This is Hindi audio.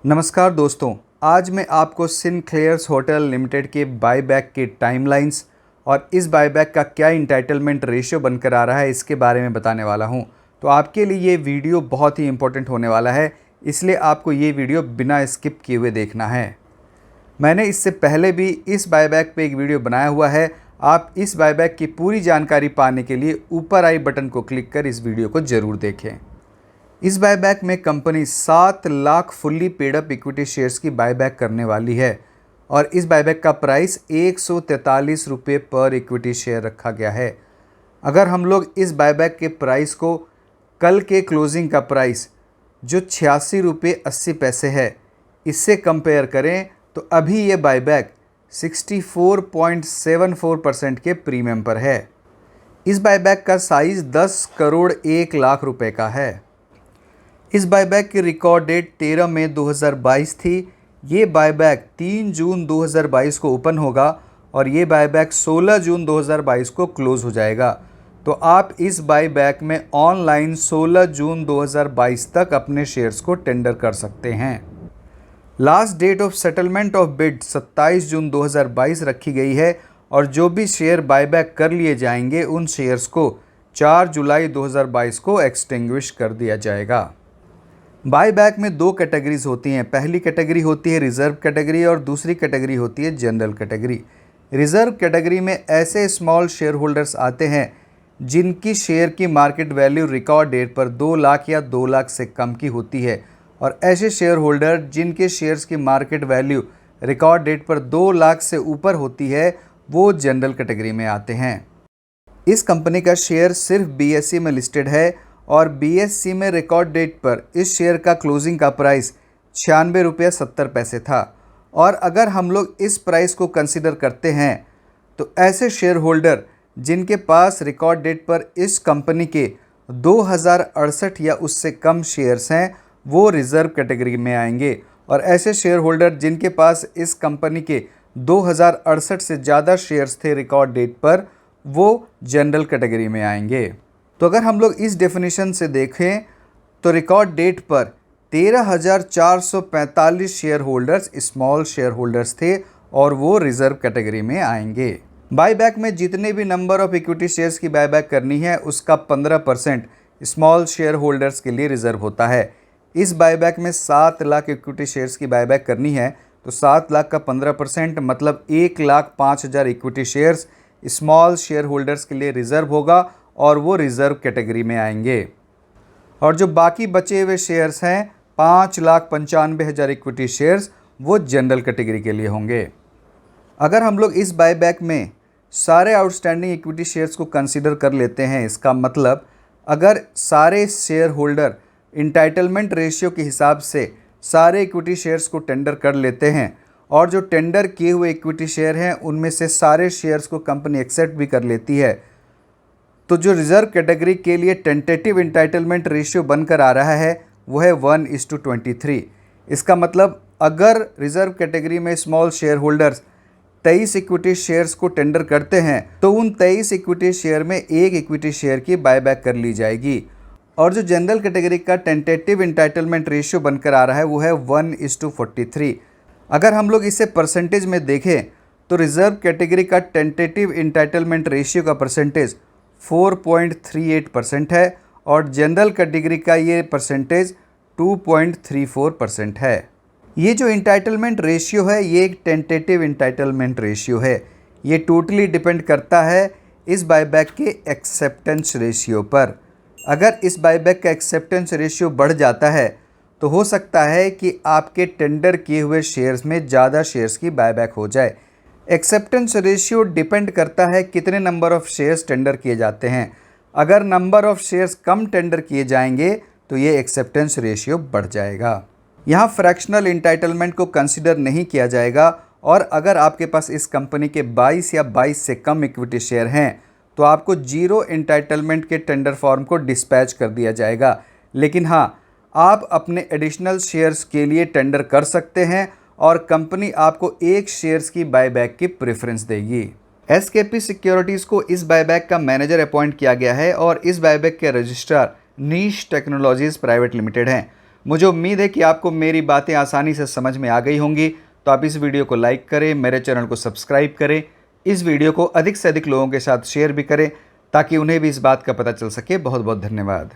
नमस्कार दोस्तों, आज मैं आपको सिनक्लेयर्स होटल लिमिटेड के बायबैक के टाइमलाइंस और इस बायबैक का क्या इंटाइटलमेंट रेशियो बनकर आ रहा है इसके बारे में बताने वाला हूं। तो आपके लिए ये वीडियो बहुत ही इंपॉर्टेंट होने वाला है, इसलिए आपको ये वीडियो बिना स्किप किए हुए देखना है। मैंने इससे पहले भी इस बायबैक पे एक वीडियो बनाया हुआ है। आप इस बायबैक की पूरी जानकारी पाने के लिए ऊपर आई बटन को क्लिक कर इस वीडियो को ज़रूर देखें। इस बायबैक में company 7 lakh fully paid up equity shares की बायबैक करने वाली है और इस बायबैक का प्राइस 143 रुपये पर इक्विटी शेयर रखा गया है। अगर हम लोग इस बायबैक के प्राइस को कल के क्लोजिंग का प्राइस जो 86 रुपये 80 पैसे है इससे कंपेयर करें तो अभी ये बायबैक 64.74% के प्रीमियम पर है। इस बायबैक का साइज़ 10 करोड़ 1 लाख रुपए का है। इस बायबैक की रिकॉर्ड डेट 13 मई 2022 थी। ये बायबैक 3 जून 2022 को ओपन होगा और ये बायबैक 16 जून 2022 को क्लोज़ हो जाएगा। तो आप इस बायबैक में ऑनलाइन 16 जून 2022 तक अपने शेयर्स को टेंडर कर सकते हैं। Last date of settlement of bid 27 June 2022 रखी गई है और जो भी शेयर बायबैक कर लिए जाएंगे उन शेयर्स को 4 जुलाई 2022 को एक्सटिंग्विश कर दिया जाएगा। बायबैक में 2 कैटेगरीज होती हैं। पहली कैटेगरी होती है रिज़र्व कैटेगरी और दूसरी कैटेगरी होती है जनरल कैटेगरी। रिज़र्व कैटेगरी में ऐसे स्मॉल शेयर होल्डर्स आते हैं जिनकी शेयर की मार्केट वैल्यू रिकॉर्ड डेट पर 2 लाख या 2 लाख से कम की होती है और ऐसे शेयर होल्डर जिनके शेयर्स की मार्केट वैल्यू रिकॉर्ड डेट पर 2 लाख से ऊपर होती है वो जनरल कैटेगरी में आते हैं। इस कंपनी का शेयर सिर्फ BSE में लिस्टेड है और BSE में रिकॉर्ड डेट पर इस शेयर का क्लोजिंग का प्राइस 96 रुपये 70 पैसे था और अगर हम लोग इस प्राइस को कंसिडर करते हैं तो ऐसे शेयर होल्डर जिनके पास रिकॉर्ड डेट पर इस कंपनी के 2068 या उससे कम शेयर्स हैं वो रिज़र्व कैटेगरी में आएंगे और ऐसे शेयर होल्डर जिनके पास इस कंपनी के 2068 से ज़्यादा शेयर्स थे रिकॉर्ड डेट पर वो जनरल कैटेगरी में आएंगे। तो अगर हम लोग इस डेफिनेशन से देखें तो रिकॉर्ड डेट पर 13,445 share holders small share holders थे और वो रिज़र्व कैटेगरी में आएंगे। बायबैक में जितने भी नंबर ऑफ इक्विटी शेयर्स की बायबैक करनी है उसका 15% स्मॉल शेयर होल्डर्स के लिए रिज़र्व होता है। इस बायबैक में 7 लाख इक्विटी शेयर्स की बायबैक करनी है तो 7 लाख का 15% मतलब 1,05,000 equity shares small share holders के लिए रिज़र्व होगा और वो रिज़र्व कैटेगरी में आएंगे। और जो बाकी बचे हुए शेयर्स हैं 5,95,000 इक्विटी शेयर्स वो जनरल कैटेगरी के लिए होंगे। अगर हम लोग इस बायबैक में सारे आउटस्टैंडिंग इक्विटी शेयर्स को कंसीडर कर लेते हैं, इसका मतलब अगर सारे शेयर होल्डर इंटाइटलमेंट रेशियो के हिसाब से सारे इक्विटी शेयर्स को टेंडर कर लेते हैं और जो टेंडर किए हुए इक्विटी शेयर हैं उनमें से सारे शेयर्स को कंपनी एक्सेप्ट भी कर लेती है तो जो रिज़र्व कैटेगरी के लिए टेंटेटिव इंटाइटलमेंट रेशियो बनकर आ रहा है वो है 1:23। इसका मतलब अगर रिज़र्व कैटेगरी में small share holders 23 equity shares को टेंडर करते हैं तो उन 23 इक्विटी शेयर में एक इक्विटी शेयर की बायबैक कर ली जाएगी और जो जनरल कैटेगरी का टेंटेटिव इंटाइटलमेंट रेशियो बनकर आ रहा है वो है 1:43। अगर हम लोग इसे परसेंटेज में देखें तो रिज़र्व कैटेगरी का टेंटेटिव इंटाइटलमेंट रेशियो का परसेंटेज 4.38% है और जनरल कैटेगरी का ये परसेंटेज 2.34% है। ये जो इंटाइटलमेंट रेशियो है ये एक टेंटेटिव इंटाइटलमेंट रेशियो है। ये टोटली डिपेंड करता है इस बायबैक के एक्सेप्टेंस रेशियो पर। अगर इस बायबैक का एक्सेप्टेंस रेशियो बढ़ जाता है तो हो सकता है कि आपके टेंडर किए हुए शेयर्स में ज़्यादा शेयर्स की बायबैक हो जाए। एक्सेप्टेंस रेशियो डिपेंड करता है कितने नंबर ऑफ़ शेयर्स टेंडर किए जाते हैं। अगर number of shares come tender किए जाएंगे तो ये एक्सेप्टेंस रेशियो बढ़ जाएगा। यहाँ फ्रैक्शनल इंटाइटलमेंट को कंसिडर नहीं किया जाएगा और अगर आपके पास इस कंपनी के 22 या 22 से कम इक्विटी शेयर हैं तो आपको जीरो इंटाइटलमेंट के टेंडर फॉर्म को डिस्पैच कर दिया जाएगा। लेकिन हाँ, आप अपने एडिशनल शेयर्स के लिए टेंडर कर सकते हैं और कंपनी आपको एक शेयर्स की बायबैक की प्रेफरेंस देगी। SKP सिक्योरिटीज़ को इस बायबैक का मैनेजर अपॉइंट किया गया है और इस बायबैक के रजिस्ट्रार नीश टेक्नोलॉजीज़ प्राइवेट लिमिटेड हैं। मुझे उम्मीद है कि आपको मेरी बातें आसानी से समझ में आ गई होंगी। तो आप इस वीडियो को लाइक करें, मेरे चैनल को सब्सक्राइब करें, इस वीडियो को अधिक से अधिक लोगों के साथ शेयर भी करें ताकि उन्हें भी इस बात का पता चल सके। बहुत बहुत धन्यवाद।